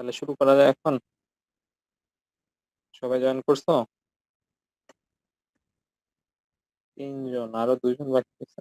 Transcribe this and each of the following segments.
তাহলে শুরু করা যায় এখন? সবাই জয়েন করছো? ৩ জন, আরো ২ জন বাকি আছে।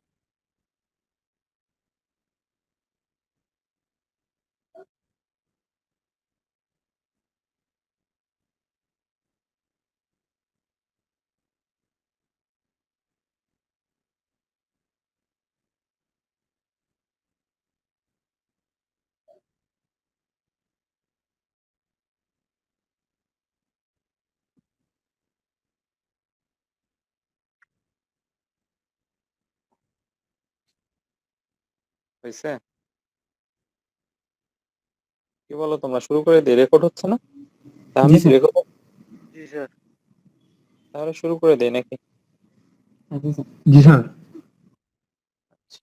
হইছে? কি বলো তোমরা, শুরু করে দেই? রেকর্ড হচ্ছে না? জি তাহমিদ স্যার। রেকর্ড? জি স্যার। তাহলে শুরু করে দেই নাকি? জি স্যার। আচ্ছা,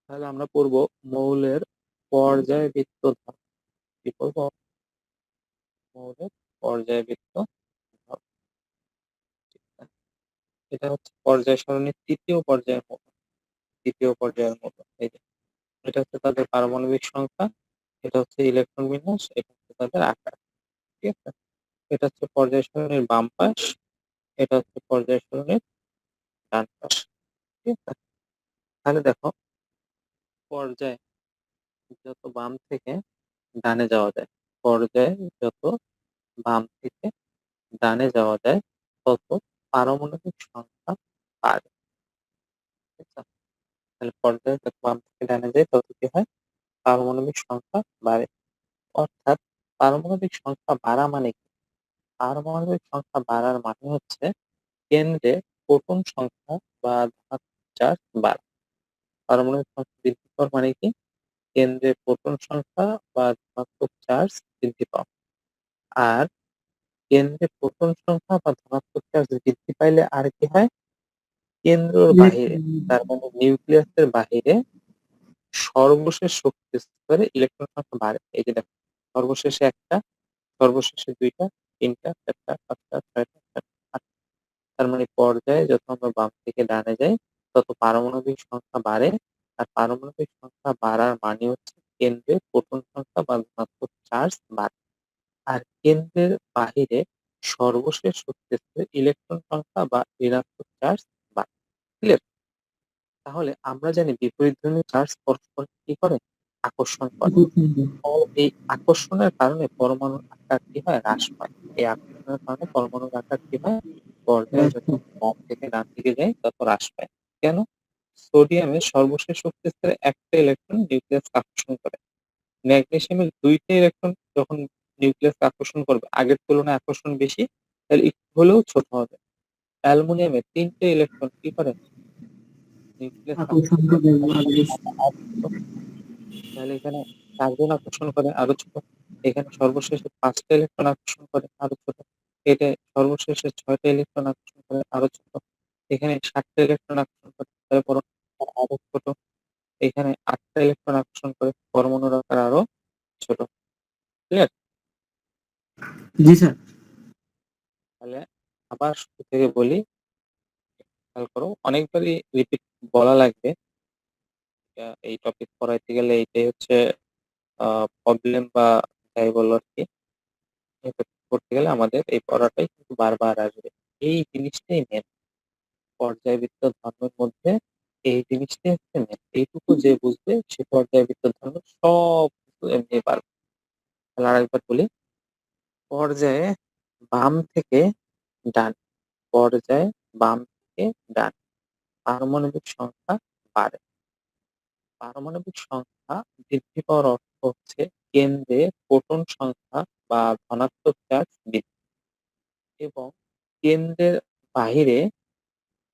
তাহলে আমরা পড়ব মৌলের পর্যায়বৃত্ত ধাপ। কি পড়ব? মৌলের পর্যায়বৃত্ত ধাপ। এটা হচ্ছে পর্যায় সারণীর তৃতীয় পর্যায়ের মতো। তৃতীয় পর্যায়ের মতো। এই যে এটা হচ্ছে তাদের পারমাণবিক সংখ্যা, এটা হচ্ছে ইলেকট্রন বিন্যাস, এটা হচ্ছে তাদের আকার। ঠিক আছে? এটা হচ্ছে পর্যায় সারণীর বাম পাশ, এটা হচ্ছে পর্যায় সারণীর ডান পাশ। ঠিক আছে? তাহলে দেখো, পর্যায় যত বাম থেকে ডানে যাওয়া যায়, পর্যায়ে যত বাম থেকে ডানে যাওয়া যায়, তত পারমাণবিক সংখ্যা বাড়ে। ঠিক আছে? তাহলে পর্যায়ে যত বাম থেকে ডানে যায় তত কি হয়? পারমাণবিক সংখ্যা বাড়ে। অর্থাৎ পারমাণবিক সংখ্যা বাড়া মানে কি? পারমাণবিক সংখ্যা বাড়ার মানে হচ্ছে কেন্দ্রে প্রোটন সংখ্যা বা ধনাত্মক চার্জ বাড়া। পারমাণবিক সংখ্যা বৃদ্ধি পাওয়ার মানে কি? কেন্দ্রে প্রোটন সংখ্যা বা ধনাত্মক চার্জ বৃদ্ধি পাওয়া। আর কেন্দ্রে প্রোটন সংখ্যা বা ধনাত্মক চার্জ বৃদ্ধি পাইলে আর কি হয়? কেন্দ্রর বাহিরে, তার মানে নিউক্লিয়াসের বাহিরে সর্বশেষ শক্তি স্তরে ইলেকট্রন সংখ্যা বাড়ে। এই যে দেখো, সর্বশেষে একটা, সর্বশেষে দুইটা, তিনটা, চারটা, পাঁচটা, ছয়টা, সাতটা, আটটা। তার মানে পর্যায়ে যত আমরা বাম থেকে ডানে যাই তত পারমাণবিক সংখ্যা বাড়ে। আর পারমাণবিক সংখ্যা বাড়ার মানে হচ্ছে কেন্দ্রে প্রোটন সংখ্যা বা ধনাত্মক চার্জ বাড়ে। আর কেন্দ্রের বাহিরে সর্বশেষ শক্তি স্তরে ইলেকট্রন সংখ্যা বা ঋণাত্মক চার্জ বাড়ে। ক্লিয়ার? তাহলে আমরা জানি বিপরীতধর্মী চার্জ পরস্পর কি করে? আকর্ষণ করে। এই আকর্ষণের কারণে পরমাণুর আকার কি হয়? হ্রাস পায়। এই আকর্ষণের কারণে পরমাণুর আকার কি হয়? পর্যায়ে যত বাম থেকে ডান দিকে যায় তত হ্রাস পায়। কেন? সোডিয়ামের সর্বশেষ শক্তি স্তরে একটা ইলেকট্রন নিউক্লিয়াসকে আকর্ষণ করে। ম্যাগনেসিয়ামের ২ টা ইলেকট্রন যখন নিউক্লিয়াসকে আকর্ষণ করবে, আগের তুলনায় আকর্ষণ বেশি, তাহলে একটু হলেও ছোট হবে। অ্যালুমিনিয়ামের ৩ টে ইলেকট্রন কি করে? নিউক্লিয়াসকে আকর্ষণ করে, আর ছোট। তাহলে এখানে ৪ জন আকর্ষণ করে, আরো ছোট। এখানে সর্বশেষে ৫ টা ইলেকট্রন আকর্ষণ করে, আরো ছোট। এটা সর্বশেষে ৬ টা ইলেকট্রন আকর্ষণ করে, আরো ছোট। এখানে ৭ টা ইলেকট্রন আকর্ষণ করে, তারপর আরো ছোট। এখানে ৮ টা ইলেকট্রন আকর্ষণ করে, পরমাণুর আকার আরো ছোট। ক্লিয়ার? জি স্যার। তাহলে আবার শুরু থেকে বলি, খেয়াল করো, অনেকবারই রিপিট বলা লাগবে। এই টপিক পড়াইতে গেলে এইটাই হচ্ছে প্রবলেম, বা যাই বলো আর কি। এটা করতে গেলে আমাদের এই পড়াটাই কিন্তু বারবার আসবে। এই জিনিসটাই মেন। পর্যায়বৃত্ত ধর্মের মধ্যে এই জিনিসটাই হচ্ছে মেন। এইটুকু যে বুঝবে সে পর্যায়বৃত্ত ধর্ম সব কিছু এমনি পারবে। তাহলে আরেকবার বলি, পর্যায়ে বাম থেকে ডান, পর্যায়ে বাম থেকে ডান পারমাণবিক সংখ্যা বাড়ে। পারমাণবিক সংখ্যা বৃদ্ধি পাওয়ার অর্থ হচ্ছে কেন্দ্রে প্রোটন সংখ্যা বা ধনাত্মক চার্জ বৃদ্ধি, এবং কেন্দ্রের বাহিরে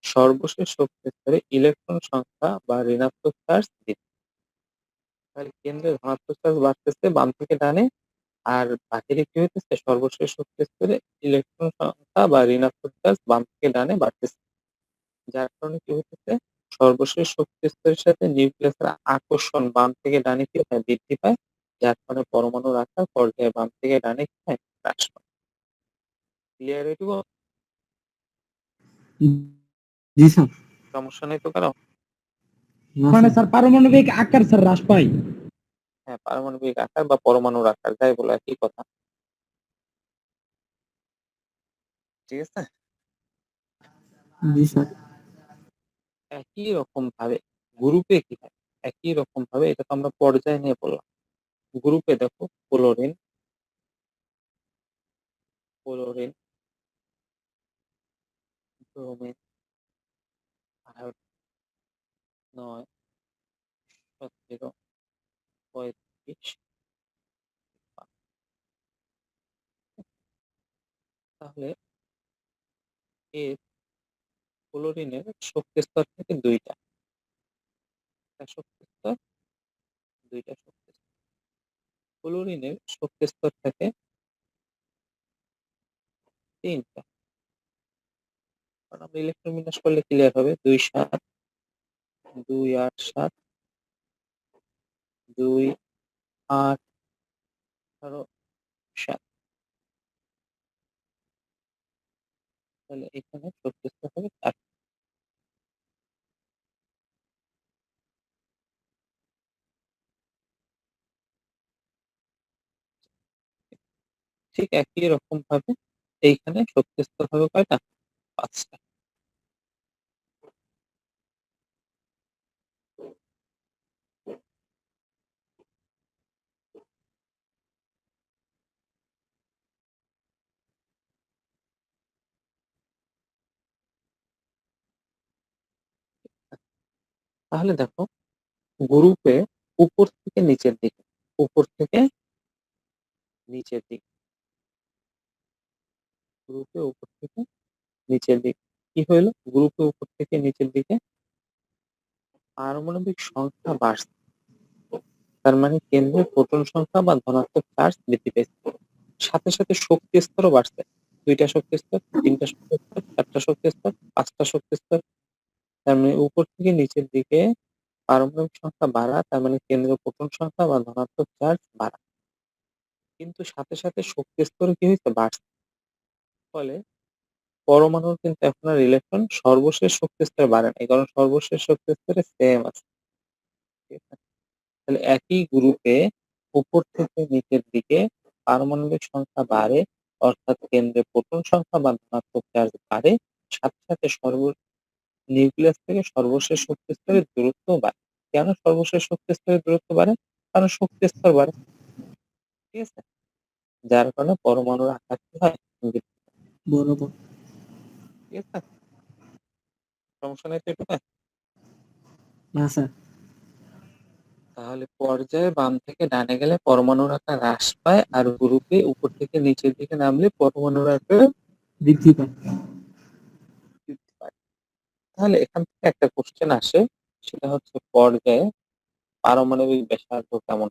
সর্বশেষ শক্তি স্তরে ইলেকট্রন সংখ্যা বা ঋণাত্মক চার্জ বৃদ্ধি। তাহলে কেন্দ্রে ধনাত্মক চার্জ বাড়তেছে বাম থেকে ডানে, আর বাহিরে কি হইতেছে? সর্বশেষ শক্তি স্তরে ইলেকট্রন সংখ্যা বা ঋণাত্মক চার্জ বাম থেকে ডানে বাড়তেছে। যার কারণে কি হইতেছে? সর্বশেষ শক্তি স্তরের সাথে নিউক্লিয়াসের আকর্ষণ বাম থেকে ডানে কি হয়? বৃদ্ধি পায়। যার কারণে পরমাণুর আকার পর্যায়ে বাম থেকে ডানে কি হয়? হ্রাস পায়। ক্লিয়ার এটুকু? জি স্যার। সমস্যা নেই তো কারো? মানে স্যার পারমাণবিক আকার স্যার হ্রাস পায়। হ্যাঁ, পারমাণবিক আকার বা পরমাণুর আকার যাই বলো একই কথা। ঠিক আছে? জি স্যার। একই রকম ভাবে গ্রুপে কি হয়? একই রকম ভাবে এটা তো আমরা পর্যায় নিয়ে বললাম। গ্রুপে দেখো ক্লোরিন, ক্লোরিন, ব্রোমিন, আয়োডিন, ৯, ১৭, ৩৫। তাহলে এর ক্লোরিনের শক্তি স্তর থাকে ২ টা। একটা শক্তি স্তর, ২ টা শক্তি স্তর। ক্লোরিনের শক্তি স্তর থাকে ৩ টা। কারণ আমরা ইলেকট্রন বিন্যাস করলে ক্লিয়ার হবে। ২, ৭, ২, ৮, ৭, ২, ৮, ১৮, ৭। তাহলে এখানে শক্তি স্তর হবে ৪। ঠিক একই রকম ভাবে এইখানে শক্তি স্তর হবে কয়টা? ৫ টা। তাহলে দেখো গ্রুপে উপর থেকে নিচের দিকে, উপর থেকে নিচের দিকে, গ্রুপে উপর থেকে নিচের দিকে কি হইলো? গ্রুপে উপর থেকে নিচের দিকে পারমাণবিক সংখ্যা বাড়ছে। তার মানে কেন্দ্রে প্রোটন সংখ্যা বা ধনাত্মক চার্জ বৃদ্ধি পেয়েছে। সাথে, সাথে শক্তি স্তরও বাড়ছে। ২ টা শক্তি স্তর, ৩ টা শক্তি স্তর, ৪ টা শক্তি স্তর, ৫ টা শক্তি স্তর। তার মানে উপর থেকে নিচের দিকে পারমাণবিক সংখ্যা বাড়া, তার মানে কেন্দ্রীয় প্রোটন সংখ্যা বা ধনাত্মক চার্জ বাড়া। কিন্তু সাথে, সাথে শক্তি স্তরও কি হইছে? বাড়ছে। ফলে পরমাণুর কিন্তু এখন আর ইলেকট্রন সর্বশেষ শক্তি স্তরে বাড়ে নাই। কারণ সর্বশেষ শক্তি স্তরে সেম আছে। ঠিক আছে? তাহলে একই গ্রুপে উপর থেকে নিচের দিকে পারমাণবিক সংখ্যা বাড়ে, অর্থাৎ কেন্দ্রে প্রোটন সংখ্যা বা ধনাত্মক চার্জ বাড়ে। সাথে, সাথে নিউক্লিয়াস থেকে সর্বশেষ শক্তি স্তরের দূরত্ব বাড়ে। কেন সর্বশেষ শক্তি স্তরের দূরত্ব বাড়ে? কারণ শক্তি স্তর বাড়ে। ঠিক আছে? যার কারণে পরমাণুর আকার কি হয়? বৃদ্ধি পায়। বরাবর। ঠিক আছে? সমস্যা নাই তো এটুকু? না স্যার। তাহলে পর্যায়ে বাম থেকে ডানে গেলে পরমাণুর আকার হ্রাস পায়, আর গ্রুপে উপর থেকে নিচের দিকে নামলে পরমাণুর আকার বৃদ্ধি পায়। বৃদ্ধি পায়। তাহলে এখান থেকে একটা কোশ্চেন আসে, সেটা হচ্ছে পর্যায়ে পারমাণবিক ব্যাসার্ধ কেমন?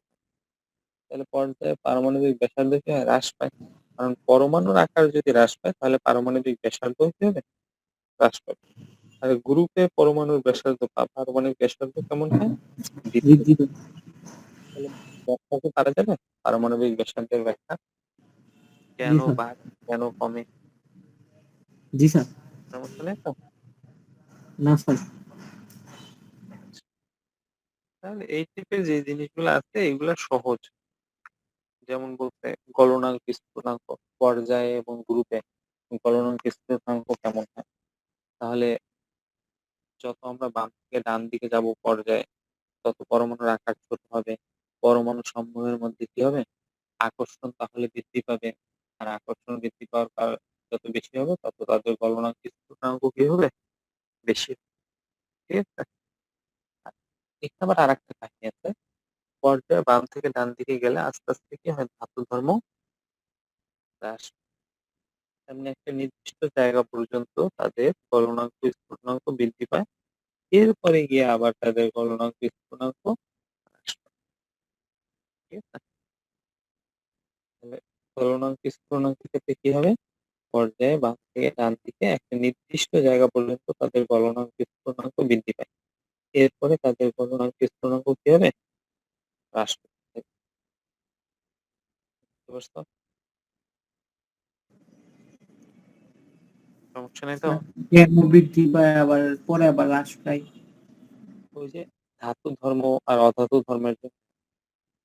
তাহলে পর্যায়ে পারমাণবিক ব্যাসার্ধ কি হয়? হ্রাস পায়। কারণ পরমাণুর আকার যদি হ্রাস পায় তাহলে পারমাণবিক ব্যাসার্ধ কি হবে? হ্রাস পাবে। আর গ্রুপে পরমাণুর ব্যাসার্ধ বা পারমাণবিক ব্যাসার্ধ কেমন হয়? বৃদ্ধি বৃদ্ধি পায়। পায়। তাহলে ব্যাখ্যা কি পারা যাবে? পারমাণবিক ব্যাসার্ধের ব্যাখ্যা জি কেন স্যার। বাড়ে, কেন কমে? জি স্যার। সমস্যা নেই তো? না স্যার। আচ্ছা। তাহলে এই টাইপের যে জিনিসগুলো আছে এগুলা সহজ। যেমন বলতে গলনাঙ্ক, স্ফুটনাঙ্ক, পর্যায়ে এবং গ্রুপে গলনাঙ্ক, স্ফুটনাঙ্ক কেমন হয়? তাহলে যত আমরা বাম থেকে ডান দিকে যাব পর্যায়ে, তত পরমাণুর আকার ছোট হবে। পরমাণু সমূহের মধ্যে কি হবে? আকর্ষণ তাহলে বৃদ্ধি পাবে। আর আকর্ষণ বৃদ্ধি পাওয়ার যত বেশি হবে তত তাদের গলনাঙ্ক, স্ফুটনাঙ্ক কি হবে? বেশি। ঠিক আছে? এখানে আবার আরেকটা কাহিনী আছে। পর্যায়ে বাম থেকে ডান দিকে গেলে আস্তে, আস্তে কি হয়? ধাতু ধর্ম হ্রাস, তেমনি একটা নির্দিষ্ট জায়গা পর্যন্ত তাদের গলনাঙ্ক, স্ফুটনাঙ্ক বৃদ্ধি পায়। এরপরে গিয়ে আবার তাদের গলনাঙ্ক, স্ফুটনাঙ্ক হ্রাস পায়। ঠিক আছে? তাহলে গলনাঙ্ক, স্ফুটনাঙ্কের ক্ষেত্রে কি হবে? পর্যায়ে বাম থেকে ডান দিকে একটা নির্দিষ্ট জায়গা পর্যন্ত তাদের গলনাঙ্ক, স্ফুটনাঙ্ক বৃদ্ধি পায়। এরপরে তাদের গলনাঙ্ক, স্ফুটনাঙ্ক কি হবে? হ্রাস পেতে থাকে। বুঝতে পারছো? সমস্যা নেই তো? স্যার, কেন বৃদ্ধি পায় আবার পরে আবার হ্রাস পায়? ওই যে ধাতু ধর্ম আর অধাতু ধর্মের যে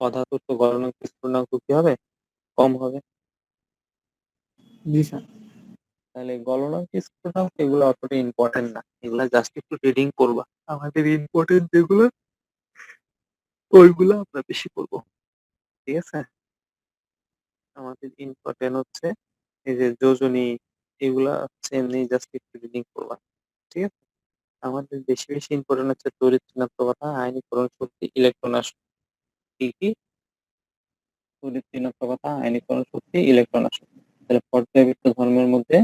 পদার্থ গলনাঙ্ক স্ফুটনাঙ্ক কি হবে? কম হবে। জি স্যার। তাহলে গলনাঙ্ক স্ফুটনাঙ্ক এগুলো অতটা ইম্পর্টেন্ট না, এগুলা জাস্ট একটু রিডিং করবা। আমাদের ইম্পর্টেন্ট যেগুলো ওইগুলো আমরা বেশি করবো, ঠিক আছে? আমাদের ইম্পর্টেন্ট হচ্ছে এই যে যোজনী, এগুলা হচ্ছে এমনি জাস্ট একটু রিডিং করবা, ঠিক আছে? আমাদের বেশি বেশি ইম্পর্টেন্ট হচ্ছে তড়িৎ ঋণাত্মকতা, আয়নীকরণ শক্তি, ইলেকট্রন আসক্তি। কি কি? তড়িৎ ঋণাত্মকতা, আয়নীকরণ শক্তি, ইলেকট্রন আসক্তি। তাহলে পর্যায়বৃত্ত ধর্মের মধ্যে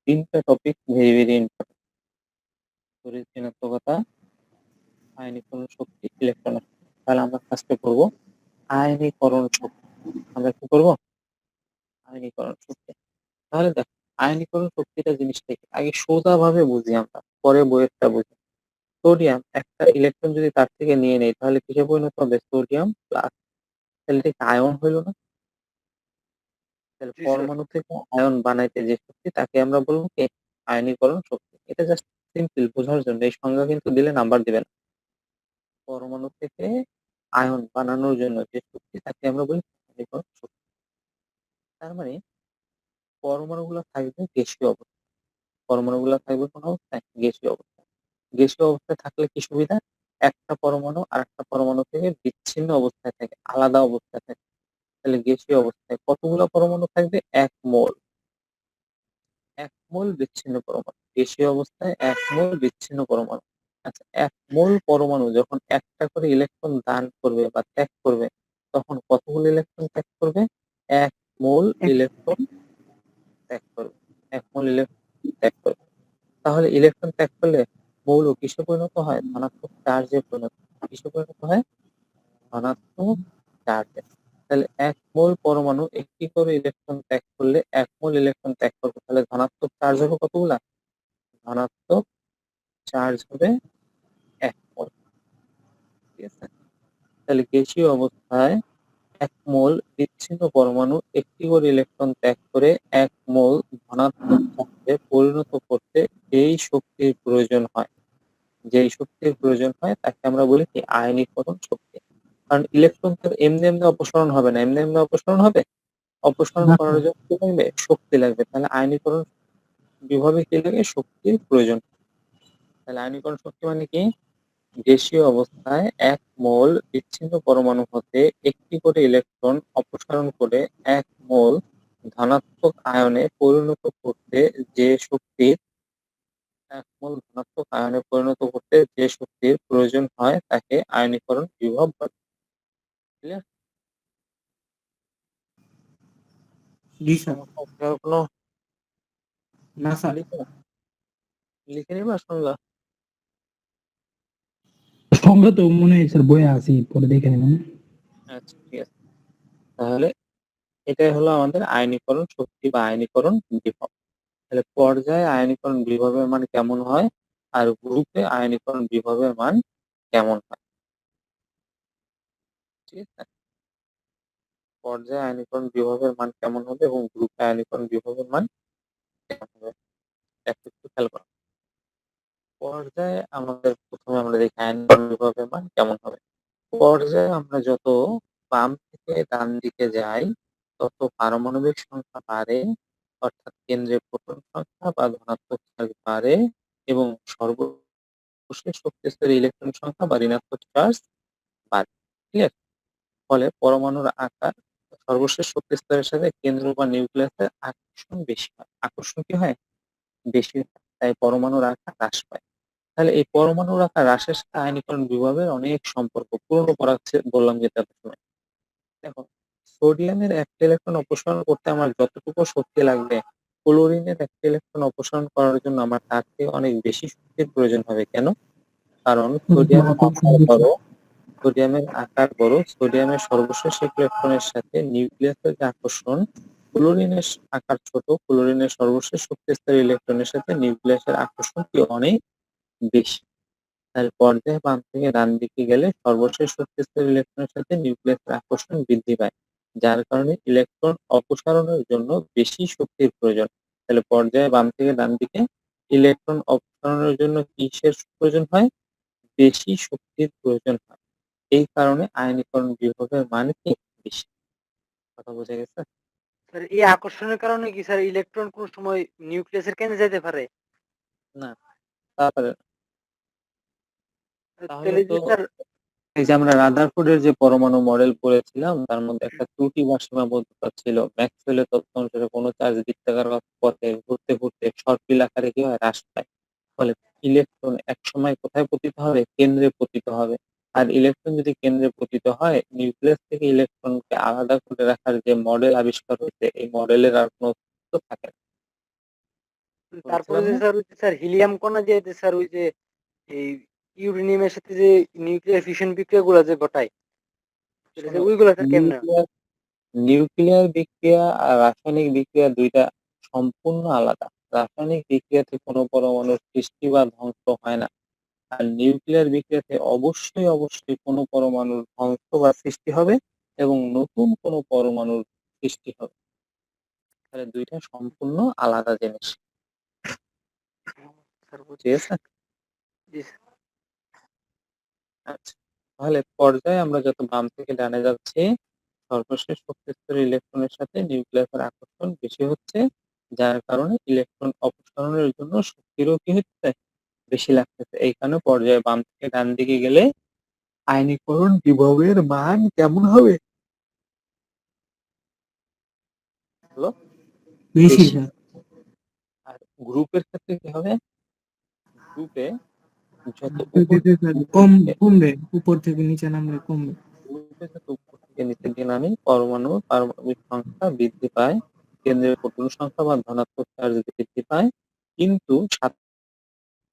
তিনটা টপিক ভেরি ভেরি ইম্পর্টেন্ট: তড়িৎ ঋণাত্মকতা, আয়নীকরণ শক্তি, ইলেকট্রন আসক্তি। তাহলে আমরা ফার্স্টে পড়বো আয়নীকরণ শক্তি। আমরা কি করবো? আয়নীকরণ শক্তি। তাহলে দেখো, আয়নীকরণ শক্তিটা জিনিসটা কি? আগে সোজা ভাবে বুঝি আমরা, পরে বইয়েরটা বুঝি। সোডিয়াম একটা ইলেকট্রন যদি তার থেকে নিয়ে নেই, তাহলে কিসে পরিণত হবে? Sodium plus. তাহলে এটা আয়ন হইল না? তাহলে জি স্যার। পরমাণু থেকে আয়ন বানাইতে যে শক্তি, তাকে আমরা বলবো কি? আয়নীকরণ শক্তি। এটা জাস্ট সিম্পল বোঝার জন্য, এই সংজ্ঞা কিন্তু দিলে নাম্বার দিবেন। পরমাণু থেকে আয়ন বানানোর জন্য যে শক্তি, তাকে আমরা বলি আয়নীকরণ শক্তি। তার মানে পরমাণুগুলো থাকবে গ্যাসীয় অবস্থায়। পরমাণুগুলো থাকবে কোন অবস্থায়? গ্যাসীয় অবস্থায়। গ্যাসীয় অবস্থায় থাকলে কি সুবিধা? একটা পরমাণু আরেকটা পরমাণু থেকে বিচ্ছিন্ন অবস্থায় থাকে, আলাদা অবস্থায় থাকে। তাহলে গ্যাসীয় অবস্থায় কতগুলো পরমাণু থাকবে? ১ মোল। ১ মোল বিচ্ছিন্ন পরমাণু। গ্যাসীয় অবস্থায় ১ মোল বিচ্ছিন্ন পরমাণু। আচ্ছা, ১ মোল পরমাণু যখন একটা করে ইলেকট্রন দান করবে বা ত্যাগ করবে, তখন কতগুলো ইলেকট্রন ত্যাগ করবে? ১ মোল এক- ইলেকট্রন ত্যাগ করবে। ১ মোল ইলেকট্রন ত্যাগ করবে। তাহলে ইলেকট্রন ত্যাগ করলে মৌল কিসে পরিণত হয়? ধনাত্মক চার্জে পরিণত হয়। কিসে পরিণত হয়? ধনাত্মক চার্জে। তাহলে ১ মোল পরমাণু একটি করে ইলেকট্রন ত্যাগ করলে ১ মোল ইলেকট্রন ত্যাগ করবে। তাহলে ধনাত্মক চার্জ হবে কতগুলা? ধনাত্মক চার্জ হবে ১ মোল। ঠিক আছে? তাহলে গ্যাসীয় অবস্থায় ১ মোল বিচ্ছিন্ন পরমাণু একটি করে ইলেকট্রন ত্যাগ করে ১ মোল ধনাত্মক চার্জে পরিণত করতে যেই শক্তির প্রয়োজন হয়, যেই শক্তির প্রয়োজন হয় তাকে আমরা বলি কি? আয়নীকরণ শক্তি। কারণ ইলেকট্রন তো এমনি এমনি অপসারণ হবে না। এমনি এমনি অপসারণ হবে? অপসারণ না করার স্যার। জন্য কি লাগবে? শক্তি লাগবে। তাহলে আয়নীকরণ বিভবে কি লাগে? শক্তির প্রয়োজন। তাহলে আয়নীকরণ শক্তি মানে কি? গ্যাসীয় অবস্থায় ১ মোল বিচ্ছিন্ন পরমাণু হতে একটি করে ইলেকট্রন অপসারণ করে ১ মোল ধনাত্মক আয়নে পরিণত করতে যে শক্তির ১ মোল ধনাত্মক আয়নে পরিণত করতে যে শক্তির প্রয়োজন হয় তাকে আয়নীকরণ বিভব বলে। ক্লিয়ার? জি স্যার। সমস্যা হচ্ছে আর কোনো? না স্যার। লিখে লিখে নিবা শুনলা? সংখ্যা তো মনে হয় স্যার বইয়ে আছে, পরে দেখে নেবেন। আচ্ছা, ঠিক আছে। তাহলে এটাই হলো আমাদের আয়নীকরণ শক্তি বা আয়নীকরণ বিভব। তাহলে পর্যায়ে আয়নীকরণ বিভবের মান কেমন হয় আর গ্রুপে আয়নীকরণ বিভবের মান কেমন হয়? ঠিক আছে? পর্যায়ে আয়নীকরণ বিভবের মান কেমন হবে এবং গ্রুপে আয়নীকরণ বিভবের মান কেমন হবে? একটু একটু খেয়াল করো। পর্যায়ে আমাদের প্রথমে আমরা দেখি আয়নীকরণ বিভবের মান কেমন হবে। পর্যায়ে আমরা যত বাম থেকে ডান দিকে যাই, তত পারমাণবিক সংখ্যা বাড়ে, অর্থাৎ কেন্দ্রে প্রোটন সংখ্যা বা ধনাত্মক চার্জ বাড়ে এবং সর্বশেষ শক্তি স্তরে ইলেকট্রন সংখ্যা বা ঋণাত্মক চার্জ বাড়ে। ক্লিয়ার? ফলে পরমাণুর আকার সর্বশেষ শক্তি স্তরের সাথে কেন্দ্র বা নিউক্লিয়াসের আকর্ষণ বেশি হয়। আকর্ষণ কি হয়? বেশি হয়। তাই পরমাণুর আকার হ্রাস পায়। তাহলে এই পরমাণুর আকার হ্রাসের সাথে আয়নীকরণ বিভবের অনেক সম্পর্ক। পুরনো পড়াচ্ছে বললাম যেটা প্রথমে। দেখো, সোডিয়ামের একটা ইলেকট্রন অপসারণ করতে আমার যতটুকু শক্তি লাগবে, ক্লোরিনের একটা ইলেকট্রন অপসারণ করার জন্য আমার তার থেকে অনেক বেশি শক্তির প্রয়োজন হবে। কেন? কারণ সোডিয়ামের আকার বড়, সোডিয়ামের সর্বশেষ ইলেকট্রনের সাথে নিউক্লিয়াসের যে আকর্ষণ, ক্লোরিনের আকার ছোট, ক্লোরিনের সর্বশেষ শক্তি স্তরের ইলেকট্রনের সাথে নিউক্লিয়াসের আকর্ষণটি অনেক বেশি। তাহলে পর্যায়ে বাম থেকে ডান দিকে গেলে সর্বশেষ শক্তি স্তরের ইলেকট্রনের সাথে নিউক্লিয়াসের আকর্ষণ বৃদ্ধি পায়, যার কারণে ইলেকট্রন অপসারণের জন্য বেশি শক্তির প্রয়োজন। তাহলে পর্যায়ে বাম থেকে ডান দিকে ইলেকট্রন অপসারণের জন্য কিসের প্রয়োজন হয়? বেশি শক্তির প্রয়োজন হয়। এই কারণে আয়নীকরণ বিভবের মান কি বেশি। কথা বোঝা গেছে? স্যার এই আকর্ষণের কারণে কি স্যার ইলেকট্রন কোন সময় নিউক্লিয়াসের কেন্দ্রে যেতে পারে? না, তারপরে তাহলে তাহলে তো যে স্যার এই যে আমরা রাদারফোর্ডের যে পরমাণু মডেল পড়েছিলাম তার মধ্যে একটা ত্রুটি বা সীমাবদ্ধতা ছিল। ম্যাক্সওয়েলের তত্ত্ব অনুসারে কোনো চার্জ বৃত্তাকার পথে ঘুরতে ঘুরতে সর্পিল আকারে কি হয় হ্রাস পায়। ফলে ইলেকট্রন একসময় কোথায় পতিত হবে? কেন্দ্রে পতিত হবে। আর ইলেকট্রন যদি কেন্দ্রে পতিত হয়, নিউক্লিয়াস থেকে ইলেকট্রনকে আলাদা করে রাখার যে মডেল আবিষ্কার হয়েছে এই মডেলের আর কোনো অস্তিত্ব থাকে না। তারপরে বলেছিলাম যে না? স্যার ওই যে স্যার হিলিয়াম কণা যে স্যার ওই যে এই ইউরেনিয়ামের সাথে যে নিউক্লিয়ার ফিশন বিক্রিয়াগুলো যে ঘটায়, তাহলে যে শোনো, ওইগুলা স্যার কেমনে? নিউক্লিয়ার নিউক্লিয়ার বিক্রিয়া আর রাসায়নিক বিক্রিয়া দুইটা সম্পূর্ণ আলাদা। রাসায়নিক বিক্রিয়াতে কোনো পরমাণুর সৃষ্টি বা ধ্বংস হয় না। আর নিউক্লিয়ার বিক্রিয়াতে অবশ্যই কোনো পরমাণুর ধ্বংস বা সৃষ্টি হবে এবং নতুন কোনো পরমাণুর সৃষ্টি হবে। তাহলে দুইটা সম্পূর্ণ আলাদা জিনিস। স্যার ঠিক বুঝছি। আছে? জি স্যার। আচ্ছা, তাহলে পর্যায়ে আমরা যত বাম থেকে ডানে যাচ্ছি সর্বশেষ শক্তি স্তরের ইলেকট্রনের সাথে নিউক্লিয়াসের আকর্ষণ বেশি হচ্ছে, যার কারণে ইলেকট্রন অপসারণের জন্য শক্তিরও কি হচ্ছে বেশি লাগতেছে। এইখানে পর্যায়ে বাম থেকে ডান দিকে গেলে আয়নীকরণ বিভবের মান কেমন হবে? হলো বেশি বেশি। স্যার। আর গ্রুপের ক্ষেত্রে কি হবে? গ্রুপে যত উপর উপর কম থেকে কমবে, উপর থেকে নিচে নামলে কমবে। গ্রুপে যত উপর থেকে নিচের দিকে নামি পরমাণুর পারমাণবিক সংখ্যা বৃদ্ধি পায়, কেন্দ্রের প্রোটন সংখ্যা বা ধনাত্মক চার্জ বৃদ্ধি পায়, কিন্তু সাথে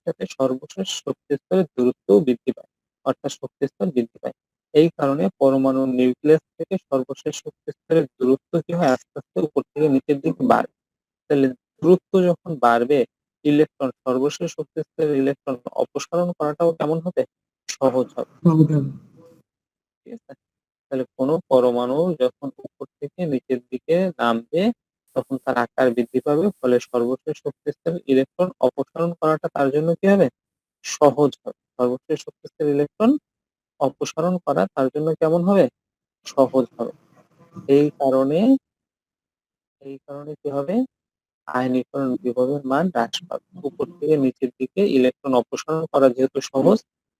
সাথে সর্বশেষ শক্তি স্তরের দূরত্বও বৃদ্ধি পায়, অর্থাৎ শক্তি স্তর বৃদ্ধি পায়। এই কারণে পরমাণুর নিউক্লিয়াস থেকে সর্বশেষ শক্তি স্তরের দূরত্ব কি হয় আস্তে আস্তে উপর থেকে নিচের দিকে বাড়ে। তাহলে দূরত্ব যখন বাড়বে ইলেকট্রন সর্বশেষ শক্তি স্তরের ইলেকট্রন অপসারণ করাটাও কেমন হবে? সহজ হবে। ঠিক আছে? তাহলে কোনো পরমাণু যখন উপর থেকে নিচের দিকে নামবে তখন তার আকার বৃদ্ধি পাবে, ফলে সর্বশেষ শক্তি স্তরের ইলেকট্রন অপসারণ করাটা তার জন্য কি হবে? সহজ হবে। সর্বশেষ শক্তি স্তরের ইলেকট্রন অপসারণ করা তার জন্য কেমন হবে? সহজ হবে। এই কারণে এই কারণে কি হবে? আয়নীকরণ বিভবের মান হ্রাস পাবে। উপর থেকে নিচের দিকে ইলেকট্রন অপসারণ করা যেহেতু সহজ,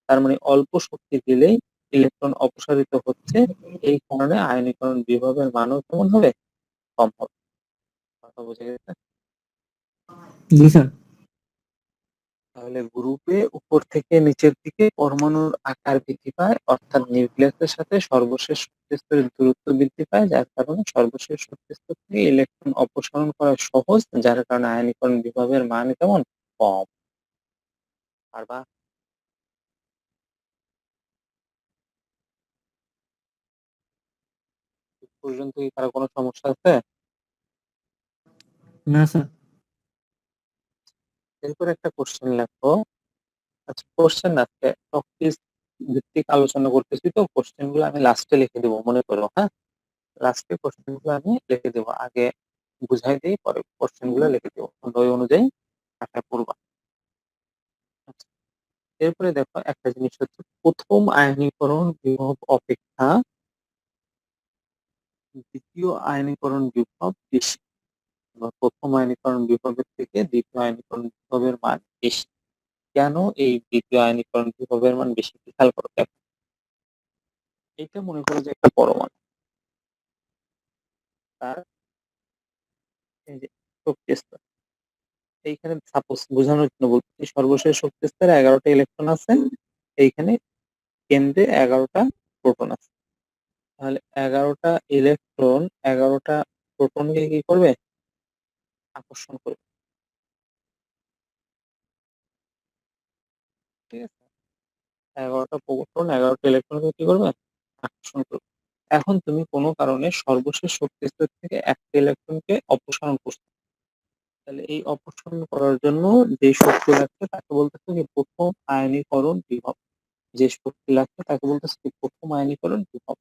তার মানে অল্প শক্তি দিলেই ইলেকট্রন অপসারিত হচ্ছে। এই কারণে আয়নীকরণ বিভবের মানও কেমন হবে? কম হবে। কথা বোঝা গেছে? জি স্যার। তাহলে গ্রুপে উপর থেকে নিচের দিকে পরমাণুর আকার বৃদ্ধি পায়, অর্থাৎ নিউক্লিয়াসের সাথে সর্বশেষ শক্তি স্তরের দূরত্ব বৃদ্ধি পায়, যার কারণে সর্বশেষ শক্তি স্তর থেকে ইলেকট্রন অপসারণ করা সহজ, যার কারণে আয়নীকরণ বিভবের মান কেমন? কম। পারবা? এ পর্যন্ত কি কারো কোনো সমস্যা আছে? না স্যার। এরপর একটা কোশ্চেন লেখো। আচ্ছা, কোশ্চেন না, আজকে টপিক ভিত্তিক আলোচনা করতেছি তো কোশ্চেন গুলো আমি লাস্টে লিখে দেবো মনে করো, হ্যাঁ? লাস্টে কোশ্চেন গুলো আমি লিখে দেবো, আগে বুঝাই দিই পরে কোশ্চেন গুলো লিখে দেবো, তোমরা ওই অনুযায়ী আশা করবা। আচ্ছা, এরপরে দেখো একটা জিনিস হচ্ছে প্রথম আয়নীকরণ বিভব অপেক্ষা দ্বিতীয় আয়নীকরণ বিভব বেশি, বা প্রথম আয়নীকরণ বিভবের থেকে দ্বিতীয় আয়নীকরণ বিভবের মান বেশি। কেন এই দ্বিতীয় আয়নীকরণ বিভবের মান বেশি? খেয়াল করো, দেখো এইটা মনে করো যে একটা পরমাণু, তার এই যে শক্তি স্তর, এইখানে সাপোজ বোঝানোর জন্য বলছি সর্বশেষ শক্তি স্তরে 11টা ইলেকট্রন আছে, এইখানে কেন্দ্রে 11টা প্রোটন আছে। তাহলে 11টা ইলেকট্রন 11টা প্রোটনকে কি করবে? আকর্ষণ করবে। ঠিক আছে? 11টা প্রোটন 11টা ইলেকট্রনকে কি করবে? আকর্ষণ করবে। এখন তুমি কোনো কারণে সর্বশেষ শক্তি স্তর থেকে একটা ইলেকট্রনকে অপসারণ করছো, তাহলে এই অপসারণ করার জন্য যে শক্তি লাগছে তাকে বলতেছে যে প্রথম আয়নীকরণ বিভব। যে শক্তি লাগছে তাকে বলতেছে কি প্রথম আয়নীকরণ বিভব।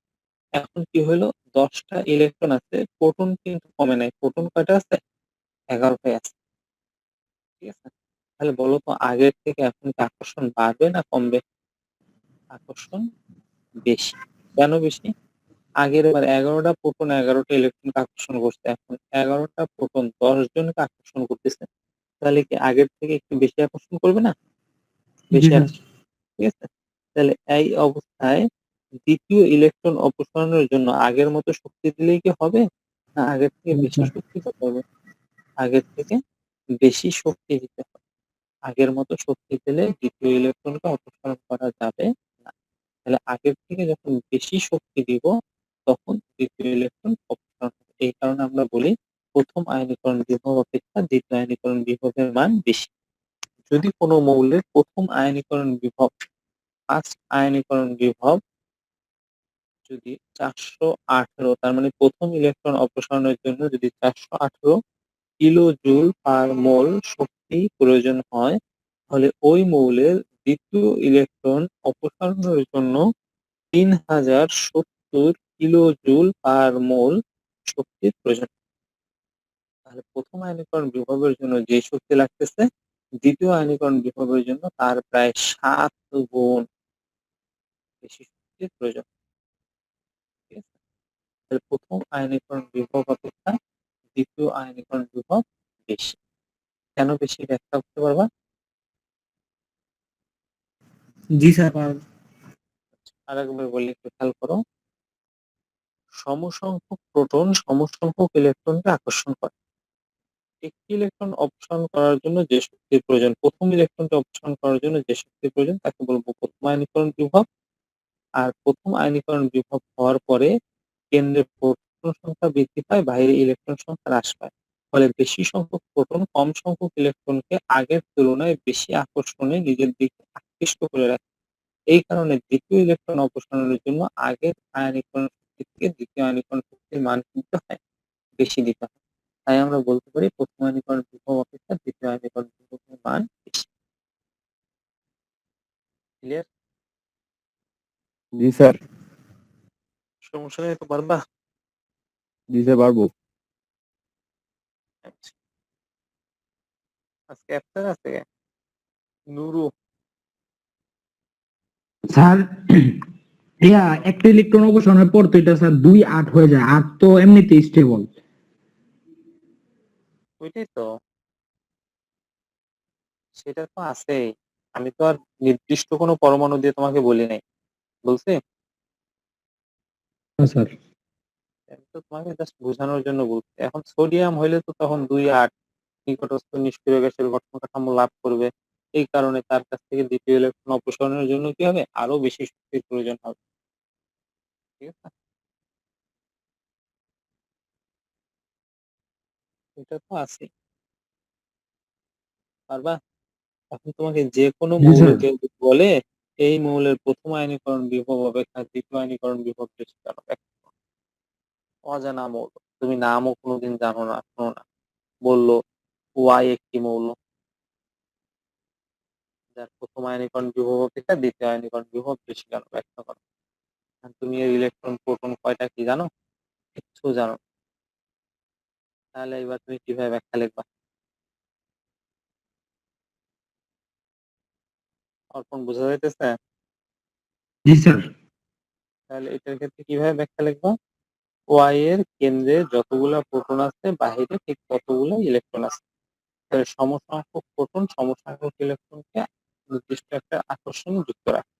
এখন কি হলো, 10টা ইলেকট্রন আছে, প্রোটন কিন্তু কমে নাই। প্রোটন কয়টা আছে? 11টাই আছে। ঠিক আছে? তাহলে বলো তো আগের থেকে এখন কি আকর্ষণ বাড়বে না কমবে? আকর্ষণ বেশি। কেন বেশি? আগের বার ১১টা প্রোটন ১১টা ইলেকট্রনকে আকর্ষণ করছে। এখন ১১টা প্রোটন ১০ জনকে আকর্ষণ করতেছে। তাহলে কি আগের থেকে একটু বেশি আকর্ষণ করবে না? জি বেশি স্যার। ঠিক আছে? তাহলে এই অবস্থায় দ্বিতীয় ইলেকট্রন অপসারণের জন্য আগের মতো শক্তি দিলেই কি হবে? না আগের থেকে জি বেশি স্যার। শক্তি দিতে হবে? আগের থেকে বেশি শক্তি দিতে হবে। আগের মতো শক্তি দিলে দ্বিতীয় ইলেকট্রনকে অপসারণ করা যাবে না। তাহলে আগের থেকে যখন বেশি শক্তি দিব তখন দ্বিতীয় ইলেকট্রন অপসারণ হবে। এই কারণে আমরা বলি প্রথম আয়নীকরণ বিভব অপেক্ষা দ্বিতীয় আয়নীকরণ বিভবের মান বেশি। যদি কোনো মৌলের প্রথম আয়নীকরণ বিভব ফার্স্ট আয়নীকরণ বিভব যদি 418 তার মানে প্রথম ইলেকট্রন অপসারণের জন্য যদি 418 কিলো জুল পার মোল শক্তি প্রয়োজন হয় তাহলে ওই মৌলের দ্বিতীয় ইলেকট্রন অপসারণের জন্য 3070 কিলো জুল পার মোল শক্তির প্রয়োজন। তাহলে প্রথম আয়নীকরণ বিভবের জন্য যে শক্তি লাগতেছে দ্বিতীয় আয়নীকরণ বিভবের জন্য তার প্রায় 7 গুণ বেশি শক্তির প্রয়োজন। ঠিক আছে? তাহলে প্রথম আয়নীকরণ বিভব অপেক্ষা দ্বিতীয় আয়নীকরণ বিভব বেশি। কেন বেশি ব্যাখ্যা করতে পারবা? জি স্যার পারব। আরেকবার বলি একটু খেয়াল করো। সমসংখ্যক প্রোটন সমসংখ্যক ইলেকট্রনকে আকর্ষণ করে। একটি ইলেকট্রন অপসারণ করার জন্য যে শক্তির প্রয়োজন প্রথম ইলেকট্রনকে অপসারণ করার জন্য যে শক্তির প্রয়োজন তাকে বলবো প্রথম আয়নীকরণ বিভব। আর প্রথম আয়নীকরণ বিভব হওয়ার পরে কেন্দ্রে প্রোটন সংখ্যা বৃদ্ধি পায়, বাইরে ইলেকট্রন সংখ্যা হ্রাস পায়। ফলে বেশি সংখ্যক প্রোটন কম সংখ্যক ইলেকট্রনকে আগের তুলনায় বেশি আকর্ষণে নিজের দিকে আকৃষ্ট করে রাখে। এই কারণে দ্বিতীয় ইলেকট্রন অপসারণের জন্য আগের আয়নীকরণ শক্তি থেকে দ্বিতীয় আয়নীকরণ শক্তির মান কিন্তু হয় বেশি দিতে হয়। তাই আমরা বলতে পারি প্রথম আয়নীকরণ বিভব অপেক্ষা দ্বিতীয় আয়নীকরণ বিভবের মান বেশি। ক্লিয়ার? জি স্যার। সমস্যা নেই তো পারবা? জি স্যার পারবো। আচ্ছা। আজকে একটা আছে নুরু স্যার ইয়া একটা ইলেকট্রন অপসারণের পর তো এটা স্যার 2 8 হয়ে যায়। 8 তো এমনিতেই স্টেবল। ওইটাই তো সেটা তো আছেই। আমি তো আর নির্দিষ্ট কোনো পরমাণু দিয়ে তোমাকে বলি নাই। বলছি? হ্যাঁ স্যার। আমি তো তোমাকে জাস্ট বোঝানোর জন্য বলছি। এখন সোডিয়াম হইলে তো তখন 2 8 নিকটস্থ নিষ্ক্রিয় গ্যাসের গঠন কাঠামো লাভ করবে। এই কারণে তার কাছ থেকে দ্বিতীয় ইলেকট্রন অপসারণের জন্য কি হবে? আরো বেশি শক্তির প্রয়োজন হবে। ঠিক আছে? এটা তো আছেই। পারবা? এখন তোমাকে যে কোনো জি স্যার। মৌলকে যদি বলে এই মৌলের প্রথম আয়নীকরণ বিভব অপেক্ষা দ্বিতীয় আয়নীকরণ বিভব বেশি কেন? অজানা মৌল। তুমি নামও কোনোদিন জানো না, শোনো না। বললো ওয়াই একটি মৌল যার প্রথম আয়নীকরণ বিভব অপেক্ষা দ্বিতীয় আয়নীকরণ বিভব বেশি কেন? ব্যাখ্যা করো। আর তুমি এর ইলেকট্রন প্রোটন কয়টা কি জানো? কিচ্ছু জানো না। তাহলে এবার তুমি কিভাবে ব্যাখ্যা লিখবা? অর্পণ বোঝা যাইতেছে? জি স্যার। তাহলে এটার ক্ষেত্রে কিভাবে ব্যাখ্যা লিখবা? ওয়াই এর কেন্দ্রে যতগুলা প্রোটন আছে বাহিরে ঠিক ততগুলো ইলেকট্রন আছে। তাহলে সমসংখ্যক প্রোটন সমসংখ্যক ইলেকট্রনকে নির্দিষ্ট একটা আকর্ষণ যুক্ত রাখে।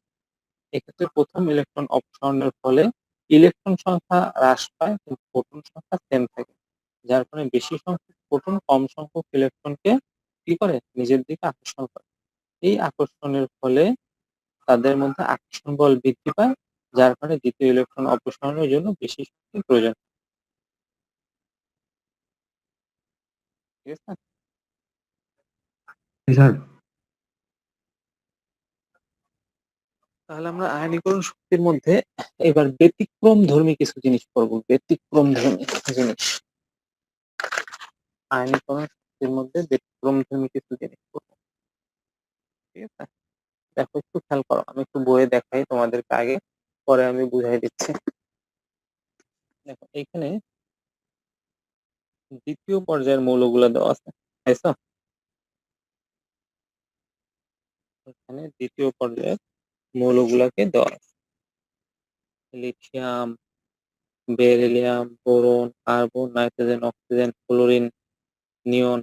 এক্ষেত্রে প্রথম ইলেকট্রন অপসারণের ফলে ইলেকট্রন সংখ্যা হ্রাস পায় কিন্তু প্রোটন সংখ্যা সেম থাকে। যার ফলে বেশি সংখ্যক প্রোটন কম সংখ্যক ইলেকট্রনকে কি করে? নিজের দিকে আকর্ষণ করে। এই আকর্ষণের ফলে তাদের মধ্যে আকর্ষণ বল বৃদ্ধি পায়, যার ফলে দ্বিতীয় ইলেকট্রন অপসারণের জন্য বেশি শক্তির প্রয়োজন। ঠিক আছে? জি স্যার। তাহলে আমরা আয়নীকরণ শক্তির মধ্যে এবার ব্যতিক্রমধর্মী কিছু জিনিস পড়বো। ব্যতিক্রমধর্মী জিনিস। আয়নীকরণ শক্তির মধ্যে ব্যতিক্রমধর্মী কিছু জিনিস পড়বো। ঠিক আছে? দেখো একটু খেয়াল করো। আমি একটু বইয়ে দেখাই তোমাদেরকে আগে, পরে আমি বুঝাই দিচ্ছি। দেখো এইখানে দ্বিতীয় পর্যায়ের মৌলগুলো দেওয়া আছে। পাইছো? এখানে দ্বিতীয় পর্যায়ের মৌলগুলাকে দেওয়া আছে। Lithium, beryllium, boron, carbon, nitrogen, oxygen, fluorine, neon.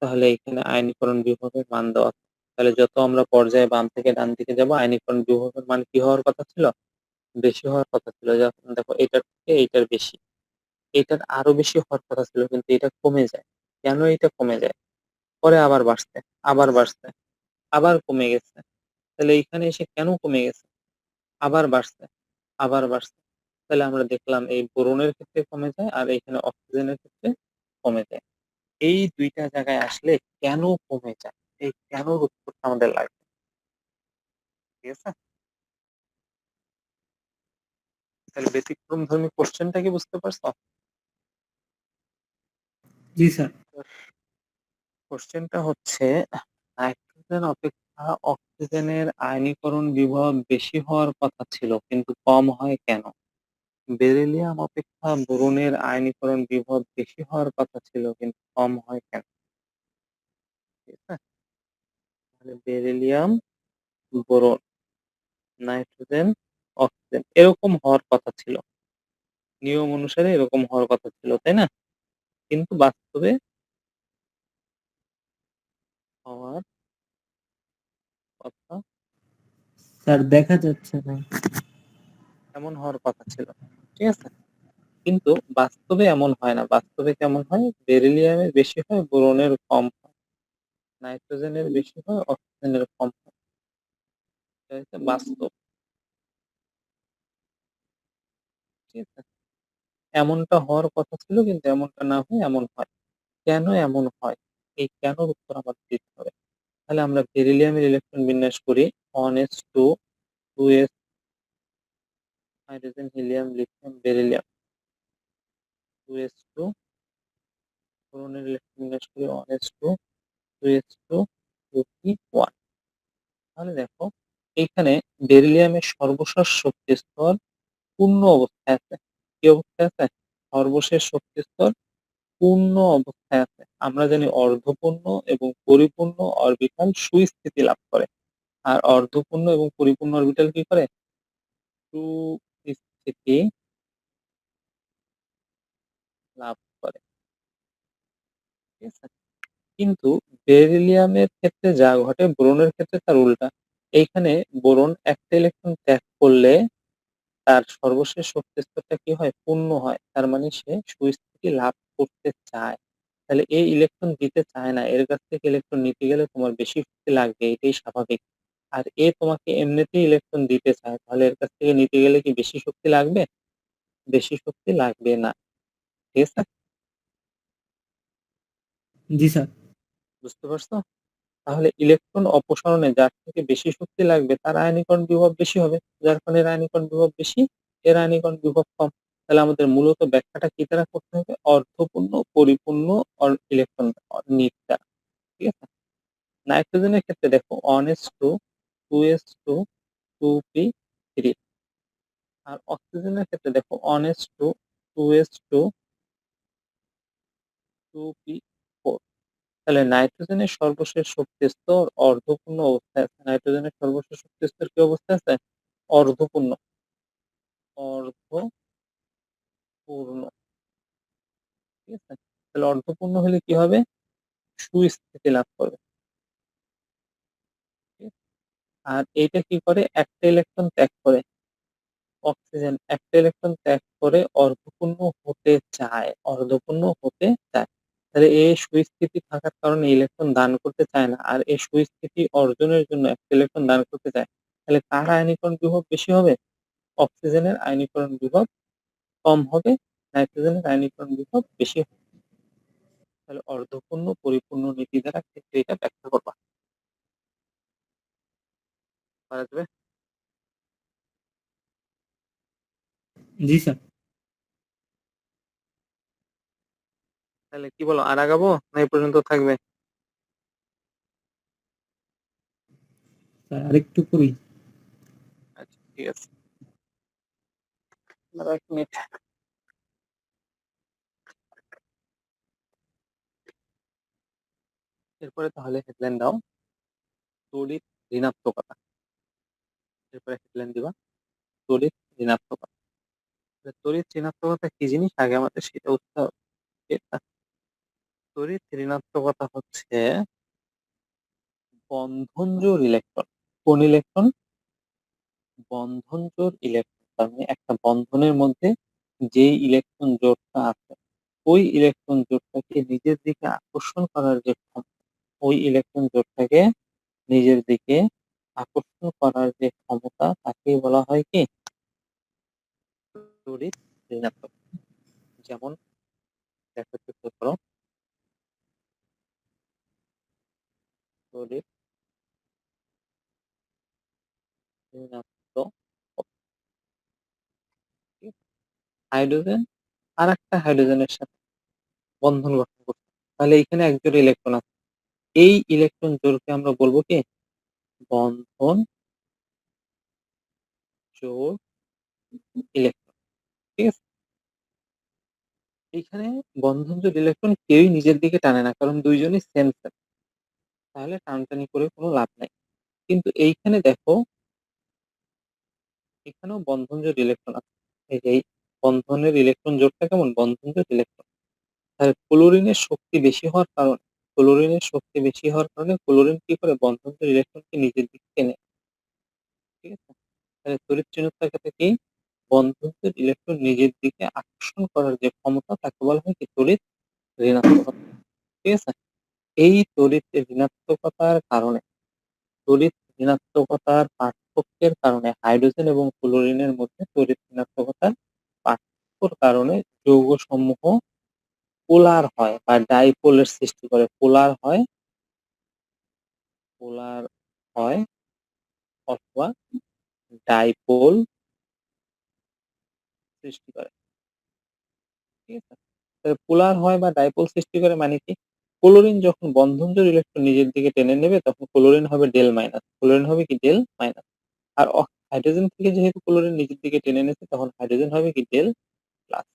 তাহলে এখানে আয়নীকরণ বিভবের মান দেওয়া আছে। তাহলে যত আমরা পর্যায়ে বাম থেকে ডান দিকে যাব, আয়নীকরণ বিভবের মান কি হওয়ার কথা ছিল? বেশি হওয়ার কথা ছিল। যখন দেখো এটার থেকে এইটার বেশি, এটার আরো বেশি হওয়ার কথা ছিল, কিন্তু এটা কমে যায়। কেন এটা কমে যায়? পরে আবার বাড়ছে, আবার বাড়ছে, আবার কমে গেছে। তাহলে এইখানে এসে কেন কমে গেছে? আবার বাড়ছে, আবার বাড়ছে। তাহলে আমরা দেখলাম এই বোরনের ক্ষেত্রে কমে যায় আর এখানে অক্সিজেনের ক্ষেত্রে কমে যায়। এই দুইটা জায়গায় আসলে কেন কমে যায়, এই কেন উত্তরটা আমাদের লাগবে। ঠিক আছে, তাহলে ব্যতিক্রম ধর্মী কোশ্চেনটা কি বুঝতে পারছো? জি স্যার। কোশ্চেনটা হচ্ছে নাইট্রোজেন অপেক্ষা অক্সিজেনের আয়নীকরণ বিভব বেশি হওয়ার কথা ছিল কিন্তু কম হয় কেন? বেরিলিয়াম অপেক্ষা বোরনের আয়নীকরণ বিভব বেশি হওয়ার কথা ছিল কিন্তু কম হয় কেন? ঠিক আছে, তাহলে বেরিলিয়াম, বোরন, নাইট্রোজেন, অক্সিজেন এরকম হওয়ার কথা ছিল, নিয়ম অনুসারে এরকম হওয়ার কথা ছিল, তাই না? কিন্তু বাস্তবে হওয়ার কথা, স্যার দেখা যাচ্ছে না। এমন হওয়ার কথা ছিল। ঠিক আছে, কিন্তু বাস্তবে এমন হয় না। বাস্তবে কেমন হয়? বেরিলিয়ামের বেশি হয়, বোরনের কম হয়, নাইট্রোজেনের বেশি হয়, অক্সিজেনের কম হয়। এটা হচ্ছে বাস্তব। ঠিক আছে, এমনটা হওয়ার কথা ছিল কিন্তু এমনটা না হয় এমন হয়। কেন এমন হয়? এই কেন উত্তর আমাদের দিতে হবে। তাহলে আমরা বেরিলিয়ামের ইলেকট্রন বিন্যাস করি 1s2, 2s, hydrogen, helium, lithium, beryllium, 2s2, বোরনের ইলেকট্রন বিন্যাস করি 1s2, 2s2, 2p1। তাহলে দেখো এইখানে বেরিলিয়ামের সর্বশেষ শক্তি স্তর পূর্ণ অবস্থায় আছে। কি অবস্থায় আছে? সর্বশেষ শক্তি স্তর পূর্ণ অবস্থায় আছে। আমরা জানি অর্ধপূর্ণ এবং পরিপূর্ণ অরবিটাল সুস্থিতি লাভ করে। আর অর্ধপূর্ণ এবং পরিপূর্ণ অরবিটাল কি করে? সুস্থিতি লাভ করে। ঠিক আছে, কিন্তু বেরিলিয়ামের ক্ষেত্রে যা ঘটে বোরনের ক্ষেত্রে তার উল্টা। এইখানে বোরন একটা ইলেকট্রন ত্যাগ করলে তার সর্বশেষ শক্তি স্তরটা কি হয়? পূর্ণ হয়। তার মানে সে সুস্থিতি লাভ করতে চায়। তাহলে এই ইলেকট্রন দিতে চায় না, এর কাছ থেকে ইলেকট্রন নিতে গেলে তোমার বেশি শক্তি লাগবে, এটাই স্বাভাবিক। আর এ তোমাকে এমনিতেই ইলেকট্রন দিতে চায়, তাহলে এর কাছ থেকে নিতে গেলে কি বেশি শক্তি লাগবে? বেশি শক্তি লাগবে না। ঠিক আছে, জি স্যার। বুঝতে পারছো? তাহলে ইলেকট্রন অপসারণে যার থেকে বেশি শক্তি লাগবে তার আয়নীকরণ বিভব বেশি হবে, যার কারণে এর আয়নীকরণ বিভব বেশি, এর আয়নীকরণ বিভব কম। তাহলে আমাদের মূলত ব্যাখ্যাটা কি দ্বারা করতে হবে? অর্ধপূর্ণ, পরিপূর্ণ ইলেকট্রন নিট দ্বারা। ঠিক আছে, নাইট্রোজেনের ক্ষেত্রে দেখো 1s2, 2s2, 2p3। আর অক্সিজেনের ক্ষেত্রে দেখো 1s2, 2s2, 2p4। তাহলে নাইট্রোজেনের সর্বশেষ শক্তি স্তর অর্ধপূর্ণ অবস্থায় আছে। নাইট্রোজেনের সর্বশেষ শক্তি স্তর কি অবস্থায় আছে? অর্ধপূর্ণ, অর্ধপূর্ণ। ঠিক আছে, তাহলে অর্ধপূর্ণ হলে কি হবে? সুস্থিতি লাভ করবে। ঠিক আছে? আর এইটা কি করে? একটা ইলেকট্রন ত্যাগ করে, অক্সিজেন একটা ইলেকট্রন ত্যাগ করে অর্ধপূর্ণ হতে চায়, অর্ধপূর্ণ হতে চায়। তাহলে এই সুস্থিতি থাকার কারণে ইলেকট্রন দান করতে চায় না, আর এই সুস্থিতি অর্জনের জন্য একটা ইলেকট্রন দান করতে চায়। তাহলে কার আয়নীকরণ বিভব বেশি হবে? অক্সিজেনের আয়নীকরণ বিভব কম হবে, নাইট্রোজেনের আয়নীকরণ বিভব বেশি হবে। তাহলে অর্ধপূর্ণ পরিপূর্ণ নীতি দ্বারা ক্ষেত্রে এটা ব্যাখ্যা করবা, পারা যাবে? জি স্যার। তাহলে কি বলো, আর আগাবো না এই পর্যন্ত থাকবে? স্যার আরেকটু করি। আচ্ছা ঠিক আছে, দাঁড়াও 1 মিনিট। এরপরে তাহলে হেডলাইন দাও, তড়িৎ ঋণাত্মকতা। এরপরে হেডলাইন দিবা তড়িৎ ঋণাত্মকতা। তড়িৎ ঋণাত্মকতা কি জিনিস আগে আমাদের সেটা বুঝতে হবে। ঠিক আছে? তড়িৎ ঋণাত্মকতা হচ্ছে বন্ধনজোড় ইলেকট্রন। কোন ইলেকট্রন? বন্ধনজোড় ইলেকট্রন। তার মানে একটা বন্ধনের মধ্যে যেই ইলেকট্রন জোড়টা আছে ওই ইলেকট্রন জোড়টাকে নিজের দিকে আকর্ষণ করার যে ক্ষমতা, ওই ইলেকট্রন জোড়টাকে নিজের দিকে আকর্ষণ করার যে ক্ষমতা তাকেই বলা হয় কি তড়িৎ ঋণাত্মক। যেমন দেখো চোখে করো তড়িৎ ঋণাত্মক হাইড্রোজেন আর একটা হাইড্রোজেনের সাথে বন্ধন গঠন করছে, তাহলে এখানে একজোড় ইলেকট্রন আছে। এই ইলেকট্রন জোড়কে আমরা বলবো কি বন্ধন জোড় ইলেকট্রন। ঠিক আছে? এইখানে বন্ধন জোড় ইলেকট্রন কেউই নিজের দিকে টানে না, কারণ দুইজনই সেম সেম, তাহলে টানটানি করে কোনো লাভ নাই। কিন্তু এইখানে দেখো এখানেও বন্ধন জোড় ইলেকট্রন আছে। এই বন্ধনের ইলেকট্রন জোড়টা কেমন বন্ধন জোড় ইলেকট্রন। তাহলে ক্লোরিনের শক্তি বেশি হওয়ার কারণে ক্লোরিন কি করে বন্ধন জোড় ইলেকট্রনকে নিজের দিকে টেনে। ঠিক আছে? তাহলে তড়িৎ ঋণাত্মকতা কি বন্ধন জোড় ইলেকট্রন নিজের দিকে আকর্ষণ করার যে ক্ষমতা তাকে বলা হয় কি তড়িৎ ঋণাত্মকতা। ঠিক আছে? এই তড়িৎ ঋণাত্মকতার কারণে তড়িৎ ঋণাত্মকতার পার্থক্যের কারণে হাইড্রোজেন এবং ক্লোরিনের মধ্যে তড়িৎ ঋণাত্মকতার পার্থক্যের কারণে যৌগসমূহ পোলার হয় বা ডাইপোলের সৃষ্টি করে। পোলার হয় অথবা ডাইপোল সৃষ্টি করে। ঠিক আছে? তাহলে পোলার হয় বা ডাইপোল সৃষ্টি করে মানে কি ক্লোরিন যখন বন্ধনজোড় ইলেকট্রন নিজের দিকে টেনে নেবে তখন ক্লোরিন হবে ডেল মাইনাস, ক্লোরিন হবে কি ডেল মাইনাস। আর হাইড্রোজেন থেকে যেহেতু ক্লোরিন নিজের দিকে টেনে নিয়েছে তখন হাইড্রোজেন হবে কি ডেল প্লাস।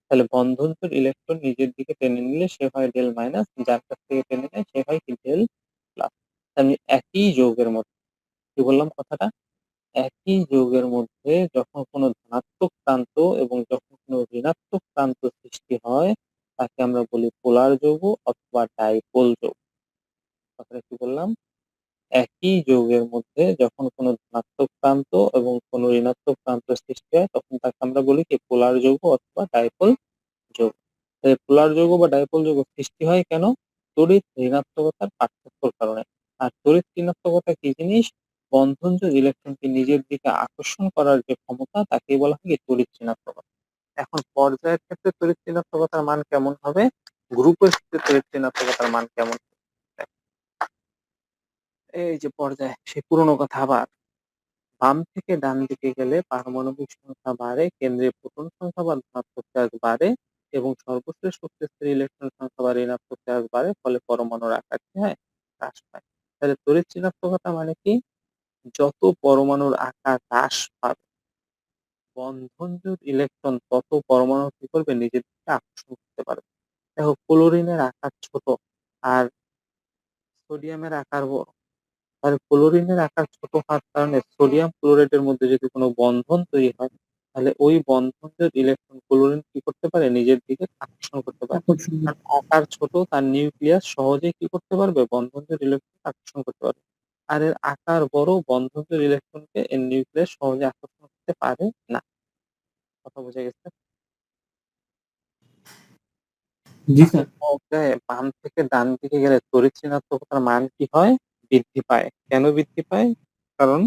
তাহলে বন্ধনজোড় ইলেকট্রন নিজের দিকে টেনে নিলে সে হয় ডেল মাইনাস, যার কাছ থেকে টেনে নেয় সে হয় কি ডেল প্লাস। আমি একই যৌগের মধ্যে কি বললাম কথাটা, একই যৌগের মধ্যে যখন কোনো ধনাত্মক প্রান্ত এবং যখন কোনো ঋণাত্মক প্রান্ত সৃষ্টি হয় তাকে আমরা বলি পোলার যৌগ অথবা ডাইপোল যৌগ। কথাটা কি বললাম, একই যৌগের মধ্যে যখন কোনো ধনাত্মক প্রান্ত এবং কোনো ঋণাত্মক প্রান্ত সৃষ্টি হয় তখন তাকে আমরা বলি কি পোলার যৌগ অথবা ডাইপোল যৌগ। এই পোলার যৌগ বা ডাইপোল যৌগ সৃষ্টি হয় কেন? তড়িৎ ঋণাত্মকতার পার্থক্যের কারণে। আর তড়িৎ ঋণাত্মকতা কি জিনিস? বন্ধনজোড় ইলেকট্রনকে নিজের দিকে আকর্ষণ করার যে ক্ষমতা তাকেই বলা হয় কি তড়িৎ ঋণাত্মকতা। এখন পর্যায়ের ক্ষেত্রে তড়িৎ ঋণাত্মকতার মান কেমন হবে, গ্রুপের ক্ষেত্রে তড়িৎ ঋণাত্মকতার মান কেমন হবে? এই যে পর্যায় সেই পুরনো কথা আবার, বাম থেকে ডান দিকে গেলে পারমাণবিক সংখ্যা বাড়ে, কেন্দ্রে প্রোটন সংখ্যা বা ধনাত্মক চার্জ বাড়ে এবং সর্বশেষ শক্তিস্তরে ইলেকট্রন সংখ্যা বা ঋণাত্মক চার্জ বাড়ে, ফলে পরমাণুর আকার কি হয় হ্রাস পায়। তাহলে তড়িৎ ঋণাত্মকতা মানে কি যত পরমাণুর আকার হ্রাস পাবে বন্ধনজোড় ইলেকট্রন তত পরমাণু কি করবে নিজের দিকে আকর্ষণ করতে পারবে। দেখো ক্লোরিনের আকার ছোট আর সোডিয়ামের আকার বড়, তাহলে ক্লোরিনের আকার ছোট হওয়ার কারণে সোডিয়াম ক্লোরাইডের মধ্যে যদি কোনো বন্ধন তৈরি হয় তাহলে ওই বন্ধনের ইলেকট্রন ক্লোরিন কি করতে পারে নিজের দিকে আকর্ষণ করতে পারে। আকর্ষণ কারণ আকার ছোট তার নিউক্লিয়াস সহজেই কি করতে পারবে বন্ধনের ইলেকট্রন আকর্ষণ করতে পারবে। আর এর আকার বড় বন্ধনের ইলেকট্রনকে এর নিউক্লিয়াস সহজে আকর্ষণ করতে পারে না। কথা বোঝা গেছে? জি স্যার। পর্যায়ে বাম থেকে ডান দিকে গেলে তড়িৎ ঋণাত্মকতার মান কি হয় বৃদ্ধি পায়। কেন বৃদ্ধি পায়? কারণ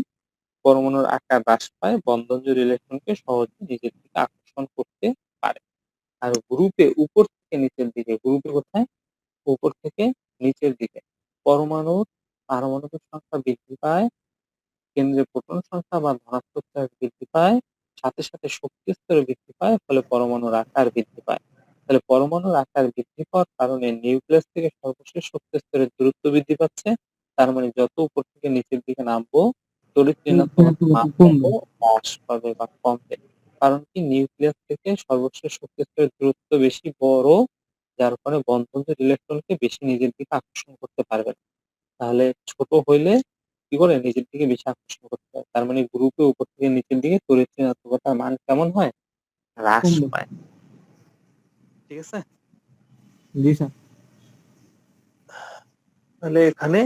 পরমাণুর আকার হ্রাস পায়, বন্ধনজোড় ইলেকট্রনকে সহজে নিজের দিকে আকর্ষণ করতে পারে। আর গ্রুপে উপর থেকে নিচের দিকে, গ্রুপে কোথায় উপর থেকে নিচের দিকে পরমাণুর পারমাণবিক সংখ্যা বৃদ্ধি পায়, কেন্দ্রে প্রোটন সংখ্যা বা ধনাত্মক চার্জ বৃদ্ধি পায়, সাথে সাথে শক্তি স্তর বৃদ্ধি পায়, ফলে পরমাণুর আকার বৃদ্ধি পায়। তাহলে পরমাণুর আকার বৃদ্ধি পাওয়ার কারণে নিউক্লিয়াস থেকে সর্বশেষ শক্তি স্তরের দূরত্ব বৃদ্ধি পাচ্ছে। তার মানে যত উপর থেকে নিচের দিকে নামবো তড়িৎ ঋণাত্মকতার মান কমবে। হ্রাস পাবে বা কমবে। কারণ কি নিউক্লিয়াস থেকে সর্বশেষ শক্তি স্তরের দূরত্ব বেশি বড়, যার ফলে বন্ধনজোড় ইলেকট্রনকে বেশি নিজের দিকে আকর্ষণ করতে পারবে না। তাহলে ছোট হইলে কি করে নিচের দিকে বেশি আকর্ষণ করতে পারে। তার মানে গ্রুপে উপর থেকে নিচের দিকে তড়িৎ ঋণাত্মকতার মান কেমন হয়? হ্রাস কমবে। পায়। ঠিক আছে? জি স্যার। তাহলে এখানে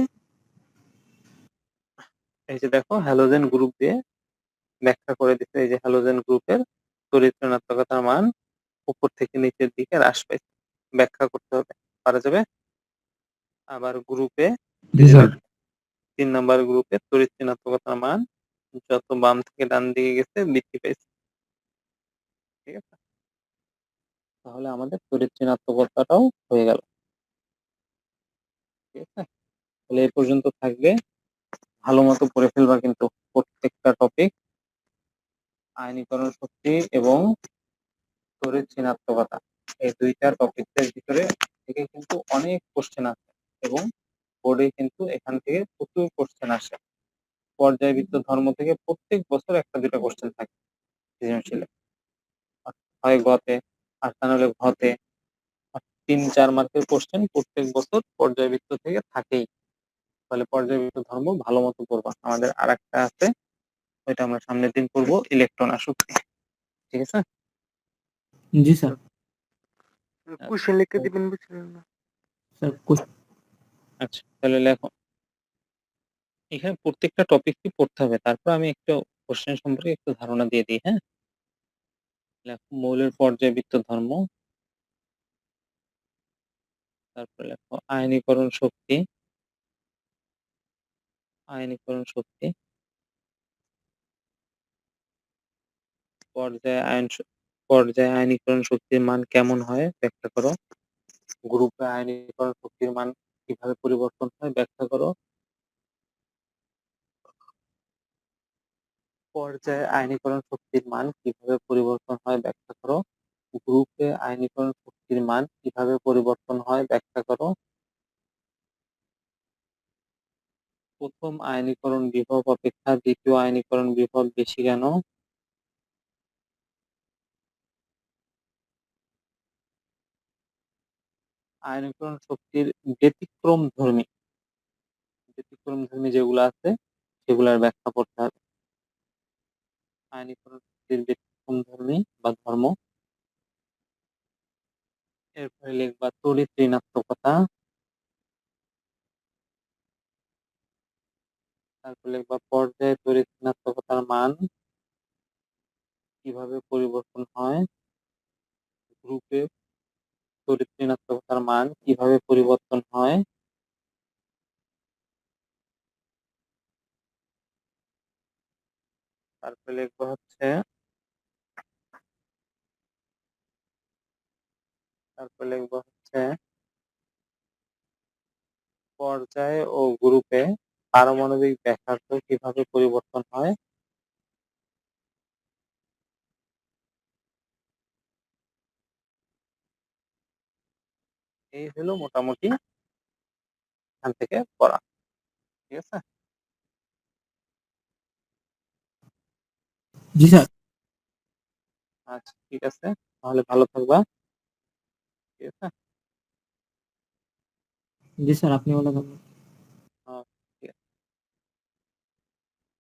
এই যে দেখো হ্যালোজেন গ্রুপ দিয়ে ব্যাখ্যা করে দিচ্ছে, এই যে হ্যালোজেন গ্রুপের তড়িৎ ঋণাত্মকতার মান উপর থেকে নিচের দিকে হ্রাস পাইছে। ব্যাখ্যা করতে হবে, পারা যাবে? আবার গ্রুপে জি স্যার। 3 নাম্বার গ্রুপে তড়িৎ ঋণাত্মকতার মান যত বাম থেকে ডান দিকে গেছে বৃদ্ধি পাইছে। ঠিক আছে? তাহলে আমাদের তড়িৎ ঋণাত্মকতাটাও হয়ে গেল। ঠিক আছে? তাহলে এই পর্যন্ত থাকবে। ভালো মতো পড়ে ফেলবা কিন্তু প্রত্যেকটা টপিক, আয়নীকরণ শক্তি এবং তড়িৎ ঋণাত্মকতা, এই দুইটা টপিকের ভিতরে থেকে কিন্তু অনেক কোশ্চেন আসে এবং বোর্ডে কিন্তু এখান থেকে প্রচুর কোশ্চেন আসে। পর্যায়বৃত্ত ধর্ম থেকে প্রত্যেক বছর একটা দুইটা কোশ্চেন থাকে সৃজনশীলে, হয় গতে আর তা নাহলে ঘতে। 3-4 মার্কের কোশ্চেন প্রত্যেক বছর পর্যায়বৃত্ত থেকে থাকেই। তাহলে পর্যায়বৃত্ত ধর্ম ভালো মতো পড়বা। আমাদের আরেকটা আছে, ওইটা আমরা সামনের দিন পড়বো, ইলেকট্রন আসক্তি। ঠিক আছে? জি স্যার। কোশ্চেন লিখে দিবেন, বুঝলেন না? স্যার আচ্ছা, তাহলে লেখো। এখানে প্রত্যেকটা টপিকই পড়তে হবে, তারপর আমি একটু কোশ্চেন সম্পর্কে একটু ধারণা দিয়ে দিই। হ্যাঁ, লেখো মৌলের পর্যায়বৃত্ত ধর্ম, তারপরে লেখো আয়নীকরণ শক্তি। আয়নীকরণ শক্তি, পর্যায়ে আয়নীকরণ শক্তির মান কেমন হয় ব্যাখ্যা করো। গ্রুপে আয়নীকরণ শক্তির মান কিভাবে পরিবর্তন হয় ব্যাখ্যা করো। পর্যায়ে আয়নীকরণ শক্তির মান কিভাবে পরিবর্তন হয় ব্যাখ্যা করো। গ্রুপে আয়নীকরণ শক্তির মান কিভাবে পরিবর্তন হয় ব্যাখ্যা করো। প্রথম আয়নীকরণ বিভব অপেক্ষা দ্বিতীয় আয়নীকরণ বিভব বেশি কেন? আয়নীকরণ শক্তির ব্যতিক্রমধর্মী যেগুলো আছে সেগুলোর ব্যাখ্যা করতে হবে। আয়নীকরণ শক্তির ব্যতিক্রমধর্মী বা ধর্ম। এরপরে লিখবা তড়িৎ ঋণাত্মকতা। তারপর লিখবা পর্যায়ে তড়িৎ ঋণাত্মকতার মান কিভাবে পরিবর্তন হয়। গ্রুপে তড়িৎ ঋণাত্মকতার মান কিভাবে পরিবর্তন হয়। তারপরে লিখবা হচ্ছে পর্যায় ও গ্রুপে পারমাণবিক ব্যাসার্ধ কিভাবে পরিবর্তন হয়। এই হলো মোটামুটি এখান থেকে পড়া। ঠিক আছে? জি স্যার। আচ্ছা, ঠিক আছে, তাহলে ভালো থাকবা। ঠিক আছে? জি স্যার, আপনি ভালো থাকবেন।